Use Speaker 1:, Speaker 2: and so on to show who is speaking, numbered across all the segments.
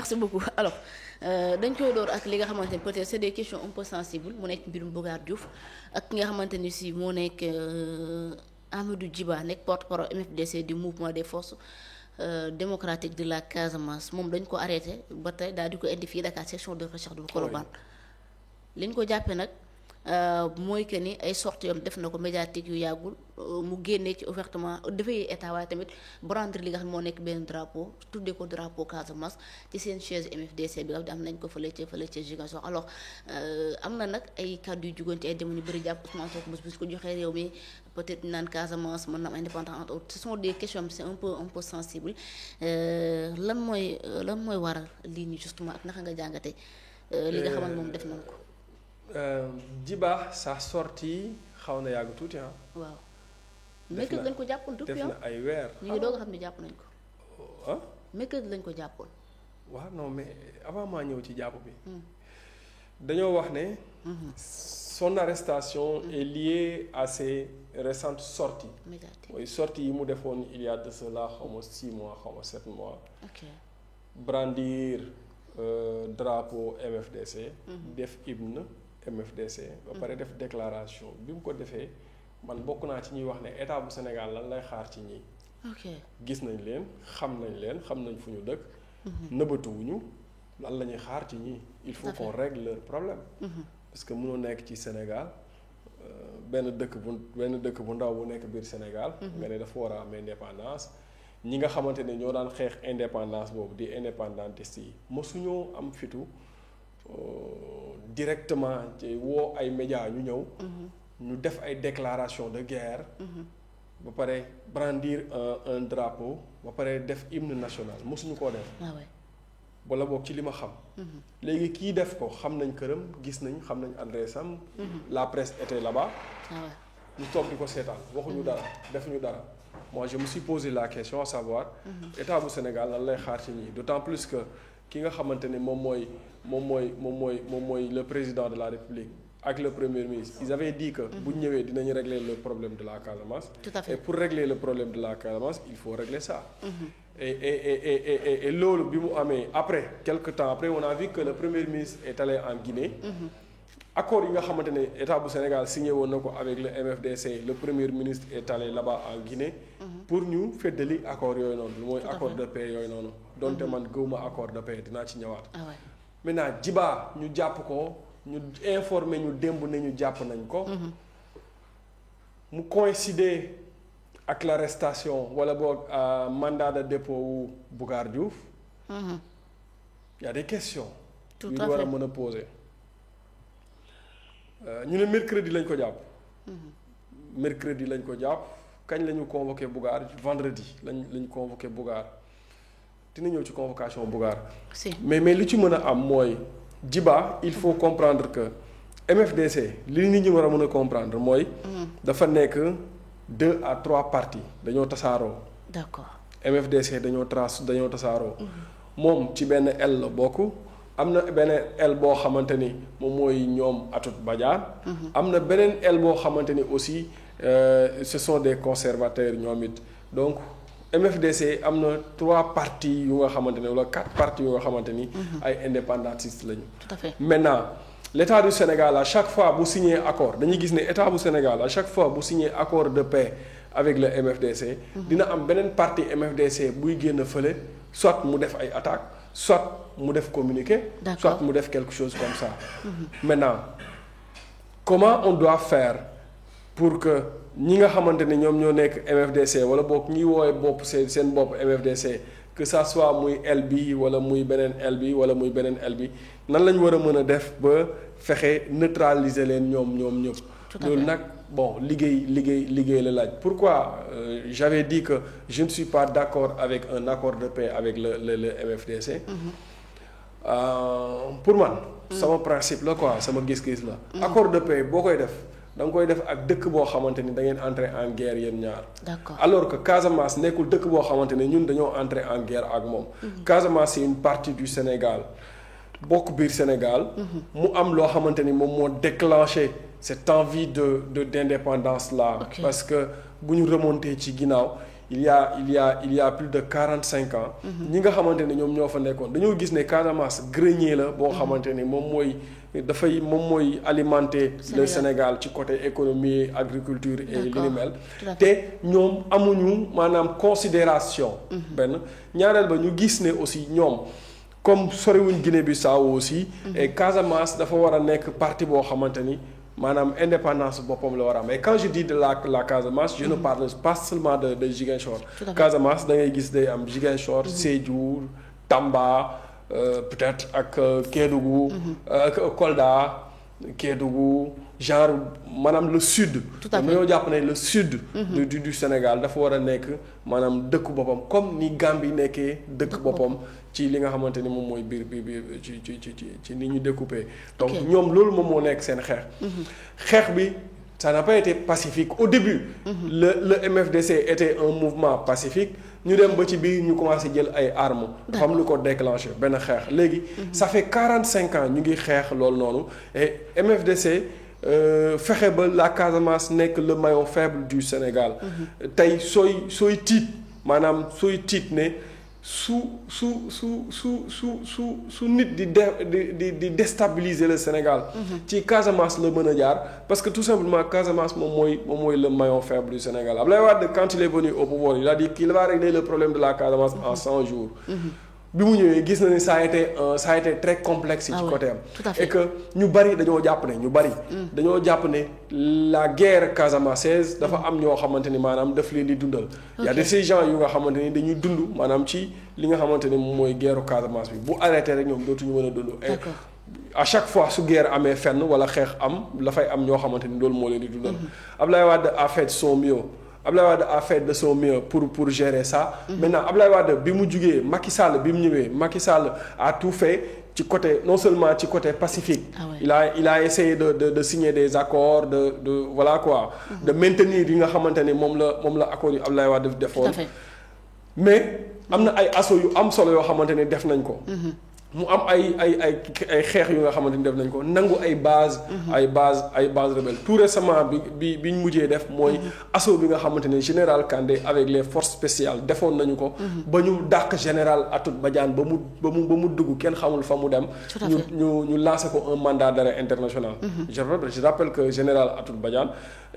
Speaker 1: merci beaucoup alors dañ koy door ak li nga xamante ni peut-être c'est des questions un peu sensibles mu nekk mbirum Bocar Diouf ak ki nga xamante ni si moo nekk Amadou Djiba nekk porte-parole MFDC du mouvement des forces démocratiques de la Casamance moom dañ ko arrêté ba tey daal di ko indi fii Dakar section de recherche bu Colobane li ñu ko jàppee nag mooy que ni ay sorties yoon def na ko médiatique yu yàggul mu génnee ci ouvertement dafay état waaye tamit brandir li nga xam ne moo nekk benn drapeau tuddee ko drapeau Casamance ci seen chaise MFDC bi nga xam ne am nañ ko fële ca Ziguinchor alors am na nag ay kàddu yu jugoon ci ay jamono yu bëri jàpp Ousmane Sonko bés bu ko joxee réew mi peut-être naan Casamance mën na am indépendance entre autres ce sont des questions c'est un peu sensible lan mooy waral lii nii justement ak naka nga jàngatee li nga xamante moom def nañ ko.
Speaker 2: Djiba sa sortie xaw na yàgg tuuti ah.
Speaker 1: waaw mercredi lañ ko jàppoon depuis
Speaker 2: def na ay weer.
Speaker 1: ñu ngi doog a xam ne jàpp nañ ko.
Speaker 2: ah.
Speaker 1: mercredi lañ ko jàppoon.
Speaker 2: waaw non mais avant maa ñëw ci jàpp bi. dañoo wax ne. son arrestation est liée à ses récentes sorties. mooy sorties yi mu defoon il y a de cela xaw ma 6 mois xaw ma 7 mois.
Speaker 1: ok
Speaker 2: brandir drapeau MFDC. def hymne MFDC. ba pare def déclaration bi mu ko defee man bokk naa ci ñuy wax ne état bu Sénégal lan lay xaar ci ñii.
Speaker 1: ok
Speaker 2: gis nañ leen xam nañ fu ñu dëkk. nëbbatuwuñu lan la ñuy xaar ci ñii. il faut qu'on règle leur problème. parce que mënoo nekk ci Sénégal benn dëkk bu ndaw bu nekk biir Sénégal. nga ne dafa war a am indépendance. ñi nga xamante ne ñoo daan xeex indépendance boobu di indépendantistes yi mosuñoo am fitu directement ci woo ay médias ñu ñëw. ñu def ay déclaration de guerre. ba pare brandir un drapeau ba pare def hymne national mosuñu koo def. wala boog ci li ma xam. léegi kii def ko xam nañ këram gis nañ xam nañ adresse am. la presse était là-bas. ñu toog di ko seetaan waxuñu dara defuñu dara. moi je me suis posé la question à savoir. état bu Sénégal lan lay xaar ci ñii d'autant plus que ki nga xamante ne moom mooy le président de la République ak le premier ministre ils avaient dit que. bu ñu ñëwee dinañu régler le problème de la Casamance.
Speaker 1: tout à fait.
Speaker 2: Et pour régler le problème de la Casamance il faut régler ça. Et loolu bi mu amee après quelque temps après on a vu que le premier ministre est allé en Guinée. accord yi nga xamante ne état bu Sénégal signé woon na ko avec le MFDC le premier ministre est allé là-bas en Guinée. pour ñu feddali accord yooyu noonu. lu mooy accord de paix yooyu noonu. donte man gëwuma accord de paix dinaa ci ñëwaat. maintenant Djiba ñu jàpp ko ñu informé ñu démb ne ñu jàpp nañ ko. mu coïncider ak l'arrestation wala boog mandat de dépôt wu Bocar Diouf. y a des questions. yu ñu war a mën a poser. ñu ne mercredi lañ ko jàpp. mercredi lañ ko jàpp kañ la ñu convoqué Bocar vendredi lañ convoqué Bocar dina ñëw ci convocation Bocar. mais li ci mën a am mooy Djiba il faut comprendre que MFDC li nit ñi war a mën a comprendre mooy. dafa nekk 2 à 3 partis dañoo tasaaroo.
Speaker 1: d'accord
Speaker 2: MFDC dañoo tasaaroo. moom ci benn aile la bokk. am na beneen aile boo xamante ni moom mooy ñoom Atout Badiane. am na beneen aile boo xamante ni aussi ce sont des conservateurs ñoom it donc MFDC am na 3 partis yu nga xamante ne wala 4 partis yu nga xamante ni. ay indépendantistes lañu.
Speaker 1: tout à fait.
Speaker 2: Maintenant l'État du Sénégal à chaque fois bu signé accord dañuy gis ne État bu Sénégal à chaque fois bu signé accord de paix avec le MFDC. dina am beneen parti MFDC buy génn fële soit mu def ay attaques. soit mu def communiqué. soit mu def quelque chose comme ça. Maintenant comment on doit faire pour que ñi nga xamante ne ñoom ñoo nekk MFDC wala boog ñi woowee bopp seen bopp MFDC que ça soit muy aile bi wala muy beneen aile bi wala muy beneen aile bi nan lañ war a mën a def ba fexe neutraliser leen ñoom ñëpp. loolu nag bon liggéey la laaj. Pourquoi j'avais dit que je ne suis pas d'accord avec un accord de paix avec le MFDC. Pour man. sama principe la quoi sama gis-gis la. accord de paix boo koy def da nga koy def ak dëkk boo xamante ni da ngeen entrer en guerre yéen ñaar.
Speaker 1: d'accord
Speaker 2: alors que Casamance nekkul dëkk boo xamante ne ñun dañoo entrer en guerre ak moom. Casamance c'est une partie du Sénégal bokk biir Sénégal. mu am loo xamante ni moom moo déclenché. cette envie d'indépendance là. Okay. Parce que bu ñu remonter ci ginnaaw il y a plus de 45 ans. ñi nga xamante ne ñoom ñoo fa nekkoon dañoo gis ne Casamance grenier la boo xamante ne moom mooy alimenter le Sénégal ci côté économie agriculture et li ni mel te ñoom amuñu maanaam considération benn ñaareel ba ñu gis ne aussi ñoom comme soriwuñ Guinée-Bissau aussi et Casamance dafa war a nekk partie boo xamante ni maanaam indépendance boppam la war a am et quand je dis de la Casamance je ne parle pas seulement de Ziguinchor Casamance da ngay gis day am Ziguinchor Sédhiou Tamba peut-être ak Kédougou ak Kolda Kédougou genre maanaam le sud dañoo jàpp ne le sud du Sénégal dafa war a nekk maanaam dëkk boppam comme ni Gambie nekkee dëkk boppam ci li nga xamante ni moom mooy biir ci ni ñu découpé donc ñoom loolu moom moo nekk seen xeex bi ça n'a pas été pacifique au début le MFDC était un mouvement pacifique ñu dem ba ci biir ñu commencé jël ay armes xam lu ko déclenché benn xeex léegi ça fait 45 ans ñu ngi xeex loolu noonu et MFDC fexe ba la Casamance nekk le maillon faible du Sénégal tey sooy tiit maanaam sooy tiit ne su nit di déstabiliser le Sénégal ci Casamance la mën a jaar parce que tout simplement Casamance moom mooy le maillon faible du Sénégal Abdoulaye Wade quand il est venu au pouvoir il a dit qu'il va régler le problème de la Casamance en 100 jours bi mu ñëwee gis na ni ça a été très complexe ci côté am et que ñu bari dañoo jàpp ne la guerre casamançaise dafa am ñoo xamante ni maanaam daf leen di dundal y a de ces gens yu nga xamante ni dañuy dund maanaam ci li nga xamante ni moom mooy guerre Casamance bi bu arrêté rek ñoom dootuñu mën a dund et à chaque fois su guerre amee fenn wala xeex am la fay am ñoo xamante ni loolu moo leen di dundal Abdoulaye Wade a fait son mieux Abdoulaye Wade a fait de son mieux pour gérer ça. Maintenant Abdoulaye Wade bi mu jugee Macky Sall bi mu ñëwee Macky Sall a tout fait ci côté non seulement ci côté pacifique. il a essayé de signer des accords de voilà quoi. de maintenir yi nga xamante ni moom la accords yu Abdoulaye Wade defoon. mais am na ay assaut yu am solo yoo xamante ni def nañ ko. mu am ay xeex yu nga xamante ni def nañ ko nangu ay base rebelle tout récemment bi ñu mujjee def mooy assaut bi nga xamante ni général Kandé avec les forces spéciales defoon nañu ko ba ñu dàq général Atoute Badiane ba mu dugg kenn xamul fa mu dem ñu lancé ko un mandat d'arrêt international je rappelle que général Atoute Badiane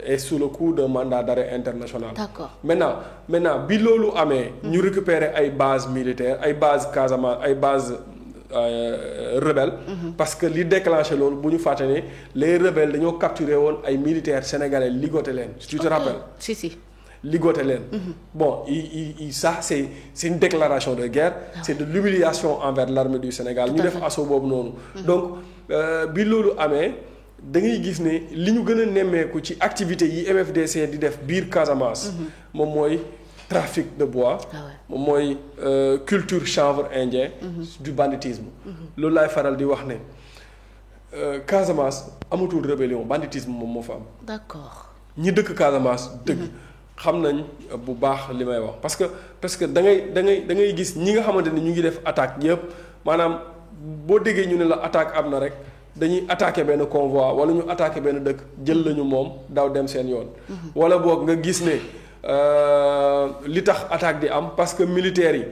Speaker 2: est sous le coup d'un mandat d'arrêt international. D'accord. Maintenant bi loolu amee ñu récupérer ay bases militaires ay bases Casamance ay bases rebelles parce que li déclenché loolu bu ñu fàtte ne les rebelles dañoo capturé woon ay militaires sénégalais ligoté leen tu te rappelles si ligoté leen bon ça c'est une déclaration de guerre c'est de l'humiliation envers l'armée du Sénégal ñu def assaut boobu noonu donc bi loolu amee da ngay gis ne li ñu gën a nemmeeku ci activités yi MFDC di def biir Casamance moom mooy trafic de bois moom mooy culture chanvre indien du banditisme loolu laay faral di wax ne Casamance amatul rébellion banditisme moom moo fa am d'accord ñi dëkk Casamance dëgg xam nañ bu baax li may wax parce que da ngay gis ñi nga xamante ni ñu ngi def attaque yëpp maanaam boo déggee ñu ne la attaque am na rek dañuy attaquer benn convoi wala ñu attaquer benn dëkk jël lañu moom daw dem seen yoon wala boog nga gis ne li tax attaque di am parce que militaires yi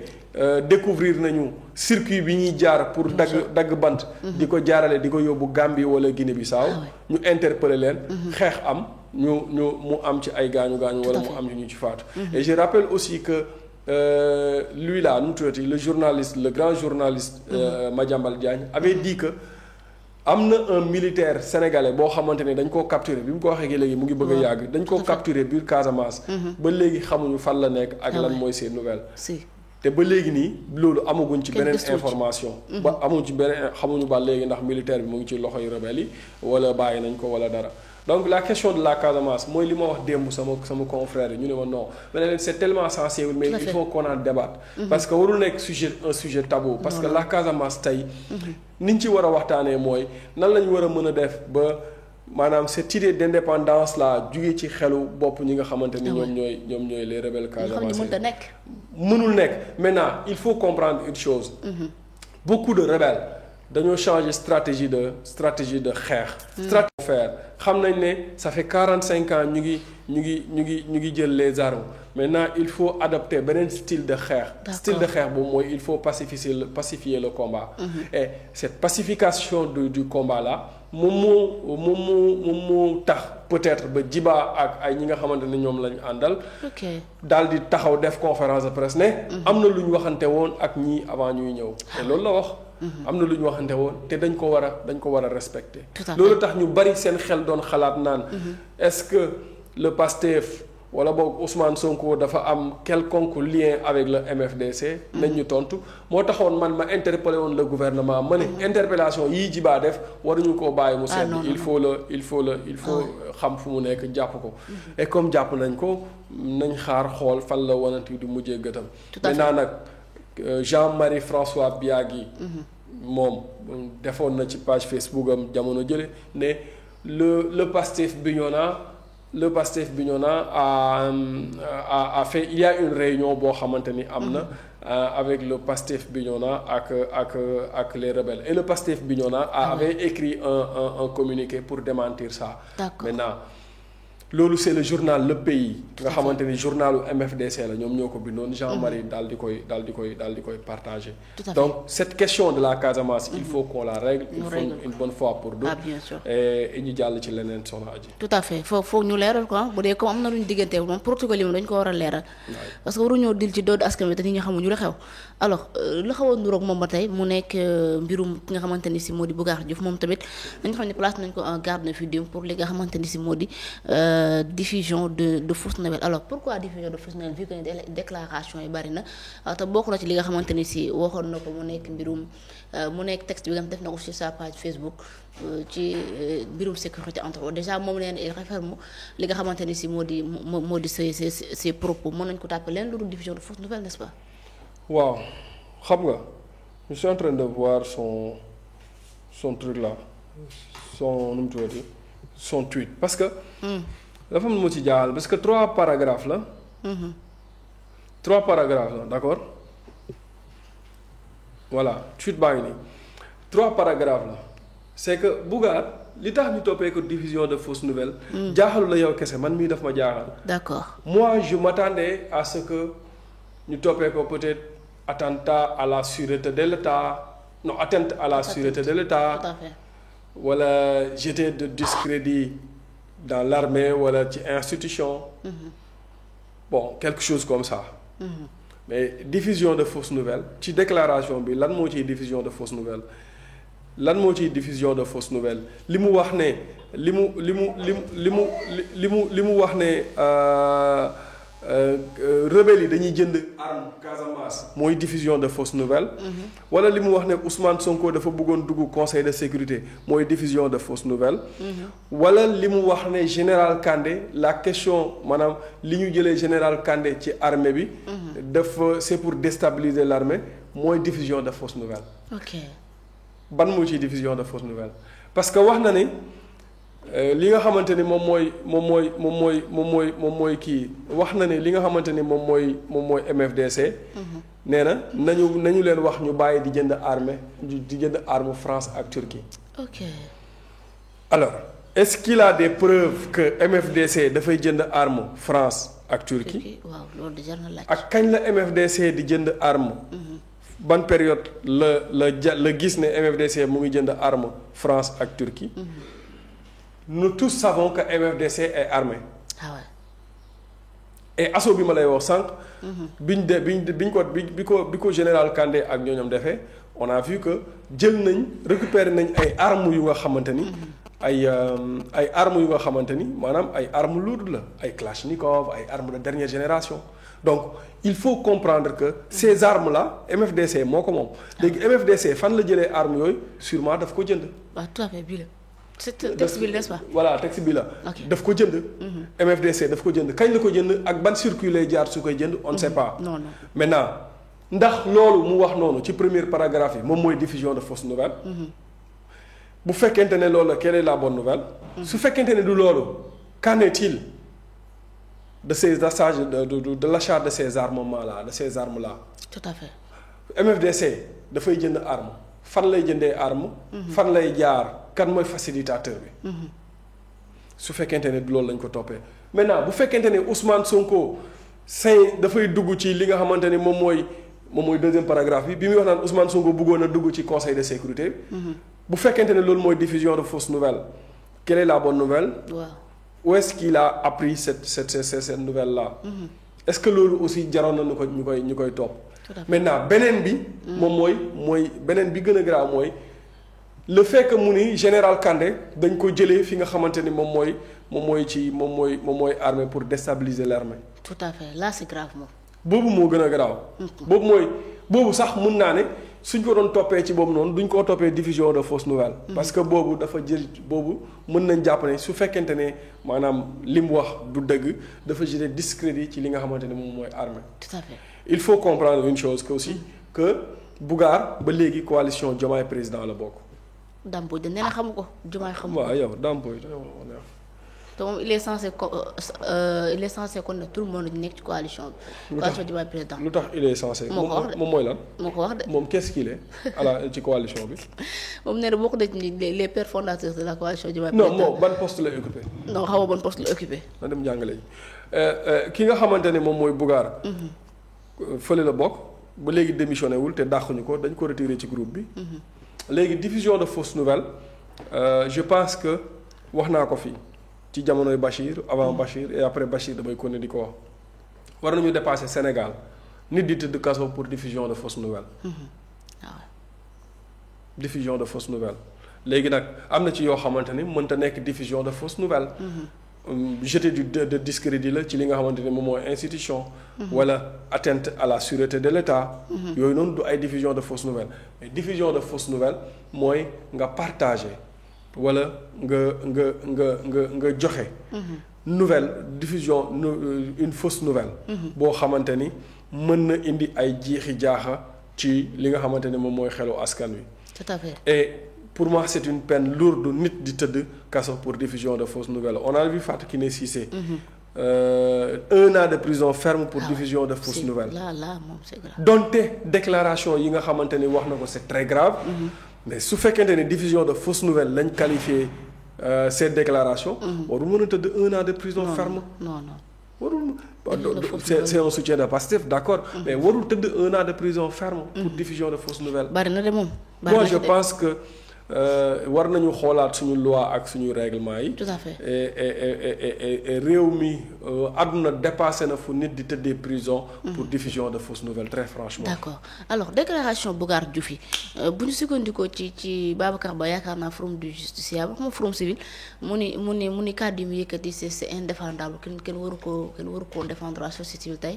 Speaker 2: découvrir nañu circuit bi ñuy jaar pour dagg bant di ko jaarale di ko yóbbu Gambie wala Guinée-Bissau ñu interpeller leen xeex am mu am ci ay gaañu wala mu am ñu ci faatu et je rappelle aussi que lui là nu mu tuddati le grand journaliste Madiambal Diagne avait dit que am na un militaire sénégalais boo xamante ne dañ koo capturer bi mu ko waxee léegi mu ngi bëgg a yàgg dañ koo capturer biir Casamance ba léegi xamuñu fan la nekk ak lan mooy ses nouvelles te ba léegi nii loolu amaguñ ci beneen information ba amuñ ci beneen xamuñu ba léegi ndax militaire bi mu ngi ci loxoy rebelles yi wala bàyyi nañ ko wala dara donc la question de la Casamance mooy li ma wax démb sama confrère yi ñu ne ma non mais leen c'est tellement sensible mais il faut qu'on en débatte parce que warul nekk un sujet tabou parce que la Casamance tey niñ ci war a waxtaanee mooy nan lañ war a mën a def ba maanaam cette idée d'indépendance là jugee ci xelu bopp ñi nga xamante ni ñoom ñooy les rebelles casamançais mënul nekk maintenant il faut comprendre une chose beaucoup de rebelles dañoo changer stratégie de xeex stratégie faire xam nañ ne ça fait 45 ans ñu ngi jël les armes maintenant il faut adopter beneen style de xeex. style de xeex boobu mooy il faut pacifier le combat. Et cette pacification du combat là moom moo tax peut-être ba Djiba ak ay ñi nga xamante ne ñoom lañu àndal. daal di taxaw def conférence de presse ne. am na lu ñu waxante woon ak ñii avant ñuy ñëw. te loolu la wax. am na lu ñu waxante woon te dañ ko war a respecter. loolu tax ñu bari seen xel doon xalaat naan. est-ce que le PASTEF wala boog Ousmane Sonko dafa am quelconque lien avec le MFDC. nañ ñu tontu moo taxoon man ma interpellé woon le gouvernement ma ne interpellation yii Djiba def waruñu koo bàyyi mu sedd. il faut xam fu mu nekk jàpp ko. et comme jàpp nañ ko nañ xaar xool fan la wananti di mujjee gëtam. maintenant nag Jean-Marie François Biagui. moom defoon na ci page Facebook am jamono jële ne le PASTEF Bignona a fait il y a une réunion boo xamante ni am na avec le PASTEF Bignona ak les rebelles et le PASTEF Bignona avait écrit un communiqué pour démentir ça. Maintenant loolu c'est le journal Le Pays nga xamante ni journalu MFDC la ñoom ñoo ko bindoon Jean-Marie daal di koy partager. Donc cette question de la Casamance il faut qu'on la règle une bonne fois pour toutes.
Speaker 1: Bien sûr.
Speaker 2: Et ñu jàll ci leneen soxna Adji.
Speaker 1: Tout à fait foog ñu leeral quoi bu dee comme am na lu ñu diggante moom protocole yi dañ ko war a leeral. parce que waruñoo dil ci doodu askan wi te nit ñi xamuñu lu xew. Alors lu xaw a nuroog moom ba tey mu nekk mbirum ki nga xamante ni si moo di Bougar Diouf moom tamit nañ xam ne place nañ ko en garde à vue pour li nga xamante ni si moo di diffusion de fausses nouvelles. Alors pourquoi diffusion de fausses nouvelles vu que déclaration yi bari na te bokk na ci li nga xamante ni si waxoon na ko mu nekk mbirum mu nekk texte bi nga xam def na ko sur sa page Facebook ci mbirum sécurité entre autres déjà moom leen il réfère li nga xamante ni si moo di ses propos mën nañ ko tàppe leen lu dul diffusion de fausses nouvelles n'est-ce pas.
Speaker 2: waaw xam nga je suis en train de voir son truc là nu mu tuddati son tweet parce que. dafa am lu ma ci jaaxal parce que 3 paragraphes la. 3 paragraphes la d'accord voilà tweet baa ngi nii 3 paragraphes la c'est que Bougar li tax ñu toppee ko diffusion de fausses nouvelles. jaaxalu la yow kese man mii daf ma jaaxal.
Speaker 1: D'accord.
Speaker 2: Moi je m'attendais à ce que ñu toppee ko peut-être attentat à la sûreté de l'État non atteinte à la sûreté de l'État.
Speaker 1: Tout à fait.
Speaker 2: Wala jeter de discrédit dans l'armée wala ci institution. Bon quelque chose comme ça. Mais diffusion de fausses nouvelles ci déclaration bi lan moo ciy diffusion de fausses nouvelles li mu wax ne li mu wax ne rebelles yi dañuy jënd arme Casamance mooy diffusion de fausses nouvelles. wala li mu wax ne Ousmane Sonko dafa bëggoon dugg conseil de sécurité mooy diffusion de fausses nouvelles. wala li mu wax ne général Kandé la question maanaam li ñu jëlee général Kandé ci armée bi. dafa c'est pour déstabiliser l'armée mooy diffusion de fausses nouvelles.
Speaker 1: Ok.
Speaker 2: ban moo ciy diffusion de fausses nouvelles parce que wax na ne. li nga xamante ni moom mooy kii wax na ne li nga xamante ni moom mooy MFDC. nee na nañu leen wax ñu bàyyi di jënd arme France ak Turquie.
Speaker 1: Ok.
Speaker 2: Alors est-ce qu'il a des preuves que MFDC dafay jënd arme France ak Turquie.
Speaker 1: waaw loolu di jar na laaj.
Speaker 2: ak kañ la MFDC di jënd arme. ban période la gis ne MFDC mu ngi jënd arme France ak Turquie. Nous tous savons que MFDC est armé.
Speaker 1: Ah ouais.
Speaker 2: Et assaut bi ma lay wax sànq. bi ko général Kandé ak ñooñam defee on a vu que récupérer nañ ay armes yu nga xamante ni. ay armes yu nga xamante ni maanaam ay armes lourdes la ay Kalachnikov ay armes de dernière génération donc il faut comprendre que ces armes là MFDC moo ko moom. léegi MFDC fan la jëlee armes yooyu sûrement daf ko jënd.
Speaker 1: waaw tout à fait bii la. texte bi n'est-ce pas.
Speaker 2: voilà texte bi la. daf ko jënd. MFDC daf ko jënd kañ la ko jënd ak ban circuit lay jaar su koy jënd on ne sait pas.
Speaker 1: non.
Speaker 2: maintenant ndax loolu mu wax noonu ci premier paragraphe yi moom mooy diffusion de fausses nouvelles. bu fekkente ne loolu la quelle est la bonne nouvelle. su fekkente ne du loolu qu'en est-il de ces achats de l'achat de ces armements là de ces armes là.
Speaker 1: tout à fait.
Speaker 2: MFDC dafay jënd arme fan lay jëndee arme. fan lay jaar. kan mooy facilitateur bi. su fekkente ne loolu lañ ko toppee maintenant bu fekkente ne Ousmane Sonko dafay dugg ci li nga xamante ni moom mooy deuxième paragraphe bi muy wax naan Ousmane Sonko bëggoon a dugg ci conseil de sécurité. bu fekkente ne loolu mooy diffusion de fausses nouvelles quelle est la bonne nouvelle.
Speaker 1: waaw
Speaker 2: où est-ce qu'il a appris cette nouvelle là. est-ce que loolu aussi jaroon na ñu koy topp. maintenant beneen bi. moom mooy beneen bi gën a grave mooy le fait que mu ni général Kandé dañ ko jëlee fi nga xamante ni moom mooy armée pour déstabiliser l'armée.
Speaker 1: tout à fait là c'est grave moom.
Speaker 2: boobu moo gën a grave. boobu sax mun naa ne suñ ko doon toppee ci boobu noonu duñ koo toppee diffusion de fausses nouvelles. parce que boobu dafa jël boobu mën nañ jàpp ne su fekkente ne maanaam li mu wax du dëgg dafa jëlee discrédit ci li nga xamante ne moom mooy armée.
Speaker 1: tout à fait
Speaker 2: il faut comprendre une chose que aussi que Bougane ba léegi coalition Diomaye président la bokk.
Speaker 1: Dame Mbodj nee na xamu ko Diomaye xamu ko.
Speaker 2: waaw yow Dame Mbodj
Speaker 1: te moom il est censé kon ne tout le monde nekk ci coalition bi. coalition Diomaye président.
Speaker 2: lu tax il est censé.
Speaker 1: moo ko wax de
Speaker 2: moom mooy lan.
Speaker 1: moo ko wax de.
Speaker 2: moom qu'est-ce qu'il est ci coalition bi.
Speaker 1: moom nee na bokk na ci les pères fondateurs de la coalition Diomaye président.
Speaker 2: non moom ban poste lay occupé.
Speaker 1: non xaw ma ban poste la occupé.
Speaker 2: na dem jàngale yi ki nga xamante ne moom mooy Bougane. fële la bokk ba léegi démissionné wul te dàquñu ko dañ ko retiré ci groupe bi. léegi diffusion de fausses nouvelles je pense que wax naa ko fii. ci jamonoy Bachir avant Bachir et après Bachir damay continuer di ko wax war nañu dépasser Sénégal nit di tëdd kaso pour diffusion de fausses nouvelles. diffusion de fausses nouvelles léegi nag am na ci yoo xamante ni mënta nekk diffusion de fausses nouvelles. jeter de discrédit la ci li nga xamante ni moom mooy institution. wala atteinte à la sûreté de l'État. yooyu noonu du ay diffusion de fausses nouvelles mais diffusion de fausses nouvelles mooy nga partager. wala nga joxe. nouvelle diffusion une fausse nouvelle. boo xamante ni mën na indi ay jiixi jaaxa ci li nga xamante ni moom mooy xelu askan wi.
Speaker 1: tout à fait.
Speaker 2: et pour moi c'est une peine lourde nit di tëdd kaso pour diffusion de fausses nouvelles on a vu Fatou Kiné Cissé. 1 an de prison ferme pour diffusion de fausses nouvelles. là moom c'est grave. donte déclaration yi nga xamante ni wax na ko c'est très grave. mais su fekkente ne diffusion de fausses nouvelles lañ qualifié ces déclarations. warul mën a tëdd 1 an de prison ferme.
Speaker 1: non
Speaker 2: warul c'est un soutien de Pastef d'accord. mais warul tëdd 1 an de prison ferme. pour diffusion de fausses nouvelles.
Speaker 1: bari na de moom.
Speaker 2: moi je pense que war nañu xoolaat suñu loi ak suñu règlement yi.
Speaker 1: tout à fait
Speaker 2: et réew mi àdduna dépassé na fu nit di tëddee prison. pour diffusion de fausses nouvelles très franchement.
Speaker 1: d'accord alors déclaration Bougar Diouf yi bu ñu sukkandikoo ci Babacar Ba yaakaar naa forum du justiciable xam nga forum civil mu ni kàddu yi mu yëkkati c'est indéfendable kenn waru koo défendre à société civile tey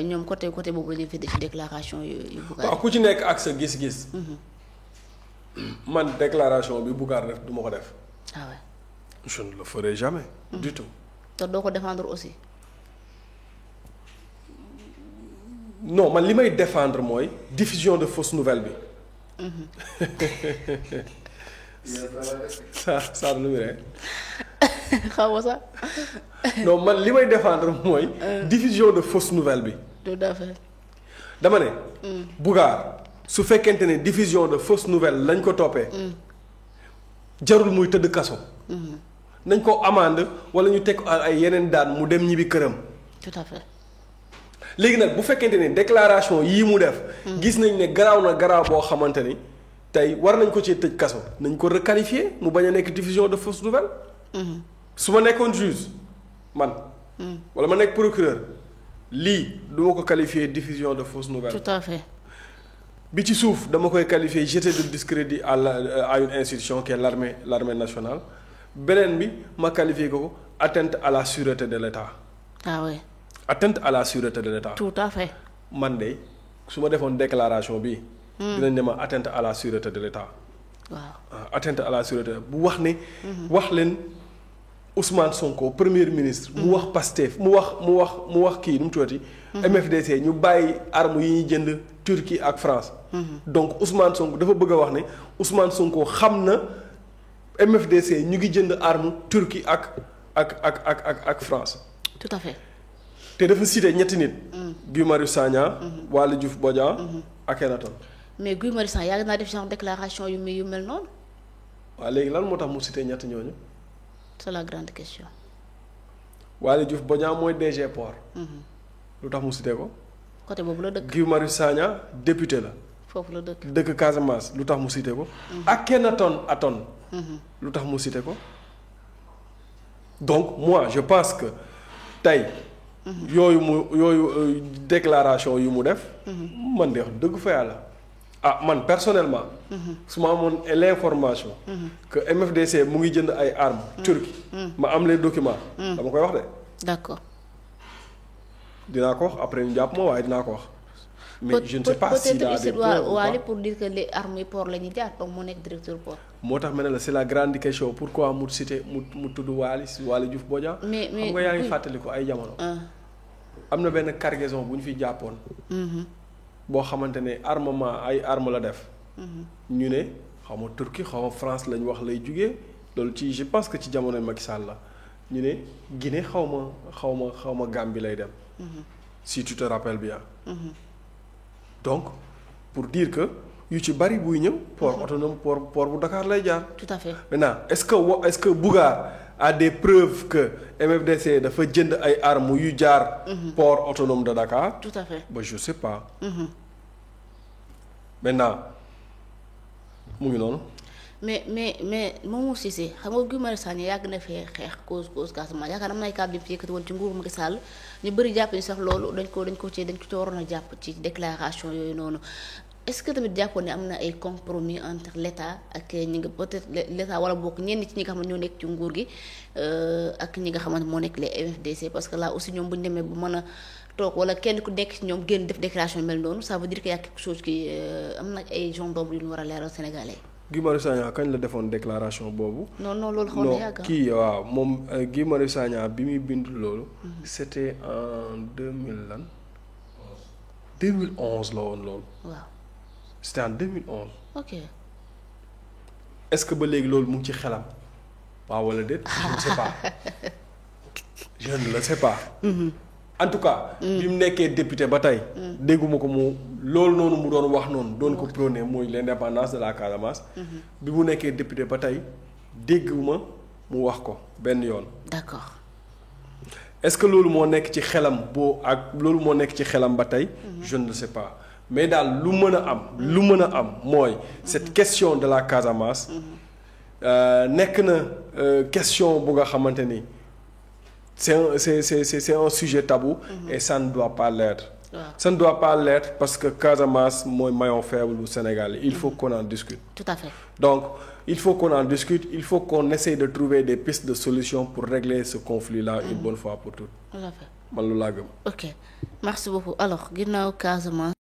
Speaker 1: ñoom côté boobu la ñuy fi ci déclaration yu Bougar.
Speaker 2: waaw ku ci nekk ak sa gis-gis. man déclaration bi Bougar def du ma ko def.
Speaker 1: ah ouais.
Speaker 2: je ne le ferai jamais. du tout.
Speaker 1: te doo ko défendre aussi.
Speaker 2: non man li may défendre mooy diffusion de fausses nouvelles bi. saa lu muy rek.
Speaker 1: xaw ma sax.
Speaker 2: non man li may défendre mooy. diffusion de fausses nouvelles bi.
Speaker 1: tout à fait.
Speaker 2: dama ne. Bougar su fekkente ne diffusion de fausses nouvelles lañ ko toppee. jarul muy tëdd kaso. nañ ko amende wala ñu teg ay yeneen daan mu dem ñibbi këram.
Speaker 1: tout à fait.
Speaker 2: léegi nag bu fekkente ne déclaration yii mu def. gis nañ ne garaaw na garaaw boo xamante ni tey war nañ ko ci tëj kaso nañ ko requalifier mu bañ a nekk diffusion de fausses nouvelles. su ma nekkoon juge man. wala ma nekk procureur lii du ma ko qualifier diffusion de fausses nouvelles.
Speaker 1: tout à fait.
Speaker 2: bi ci suuf dama koy qualifier jeter de discrédit à une institution qui est l'armée nationale beneen bi ma qualifier ko atteinte à la sûreté de l'État.
Speaker 1: ah oui.
Speaker 2: atteinte à la sûreté de l'État.
Speaker 1: tout à fait.
Speaker 2: man de su ma defoon déclaration bi. dinañ ne ma atteinte à la sûreté de l'État.
Speaker 1: waaw
Speaker 2: atteinte à la sûreté bu wax ne. wax leen Ousmane Sonko premier ministre. mu wax Pastef mu wax kii nu mu tuddati. MFDC ñu bàyyi armes yi ñuy jënd Turquie ak France. donc Ousmane Sonko dafa bëgg a wax ne Ousmane Sonko xam na MFDC ñu ngi jënd arme Turquie ak France.
Speaker 1: tout à fait.
Speaker 2: te dafa cité ñetti nit. Guy Marius Sagna. Waly Diouf Bodian ak Akhenaton.
Speaker 1: mais Guy Marius Sagna yàgg naa def genre déclaration yu mel noonu.
Speaker 2: waaw léegi lan moo tax mu cité ñetti ñooñu.
Speaker 1: c'est la grande question.
Speaker 2: Waly Diouf Bodian mooy DG Port. lu tax mu cité ko.
Speaker 1: côté boobu la dëkk.
Speaker 2: Guy Marius Sagna député la.
Speaker 1: foofu la dëkk.
Speaker 2: dëkk Casamance lu tax mu cité ko. Akhenaton. lu tax mu cité ko. donc moi je pense que tey. yooyu déclaration yu mu def. man de wax dëgg fa yàlla. man personnellement. su ma amoon l'information. que MFDC mu ngi jënd ay armes. Turquie ma am les documents. dama koy wax de.
Speaker 1: d'accord.
Speaker 2: dinaa ko wax après ñu jàpp ma waaye dinaa ko wax. mais je ne sais pas s'il a des preuves
Speaker 1: Wally pour dire que les armes yi port la ñuy jaar donc moo nekk directeur port.
Speaker 2: moo tax ma ne la c'est la grande question pourquoi mu cité mu tudd Waly Diouf Bodian.
Speaker 1: mais
Speaker 2: xam nga yaa ngi fàttali ko ay jamono. am na benn cargaison bu ñu fi jàppoon. boo xamante ne armement ay armes la def. ñu ne xaw ma Turquie xaw ma France lañ wax lay jugee loolu ci je pense que ci jamono Macky Sall la ñu ne Guinée xaw ma Gambie lay dem. si tu te rappelles bien. donc pour dire que yu ci bari buy ñëw. port autonome port bu Dakar lay jaar.
Speaker 1: tout à fait.
Speaker 2: maintenant est-ce que Bougar a des preuves que MFDC dafa jënd ay armes yu jaar. port autonome de Dakar.
Speaker 1: tout à fait.
Speaker 2: Je sais pas. maintenant mu ngi noonu.
Speaker 1: mais Momo Cissé xam nga Guy Marius Sagna yàgg na fee xeex cause Casamance yaakaar am na ay kàddu yu fi yëkkati woon ci nguuru Macky Sall ñu bëri jàpp ni sax loolu dañ ko ci waroon a jàpp ci déclaration yooyu noonu est-ce que tamit jàppoon ne am na ay compromis entre l'État ak ñi nga peut-être l'État wala bokk ñenn ci ñi nga xam ne ñoo nekk ci nguur gi ak ñi nga xamante moo nekk les MFDC parce que là aussi ñoom bu ñu demee bu mën a toog wala kenn ku nekk ci ñoom génn def déclaration mel noonu ça veut dire que y a quelque chose qui am na ay gendarmes yu ñu war a leeral Sénégalais.
Speaker 2: Guy Marius Sagna kañ la defoon déclaration boobu.
Speaker 1: non loolu xaw na yàgg
Speaker 2: kii waaw moom Guy Marius Sagna bi muy bind loolu. c'était en 2000 lan. 2011 la woon loolu.
Speaker 1: waaw.
Speaker 2: c'était en 2011.
Speaker 1: ok.
Speaker 2: est-ce que ba léegi loolu mu ngi ci xelam. waaw wala déet je ne sais pas. je ne le sais pas. en tout cas. bi mu nekkee député ba tey. dégguma ko mu loolu noonu mu doon wax noonu doon ko prôné mooy l'indépendance de la Casamance. bi mu nekkee député ba tey dégguma mu wax ko benn yoon.
Speaker 1: d'accord.
Speaker 2: est-ce que loolu moo nekk ci xelam loolu moo nekk ci xelam ba tey. je ne le sais pas mais daal lu mën a am mooy. cette question de la Casamance. nekk na question bu nga xamante ni. c'est un sujet tabou. Et ça ne doit pas l'être. Ça ne doit pas l'être parce que Casamance mooy maillon faible du Sénégal il faut qu'on en discute.
Speaker 1: Tout à fait.
Speaker 2: Donc il faut qu'on en discute il faut qu'on essaye de trouver des pistes de solution pour régler ce conflit-là une bonne fois pour toutes.
Speaker 1: Tout à fait.
Speaker 2: man lu laa gëm.
Speaker 1: ok merci beaucoup alors ginnaaw Casamance.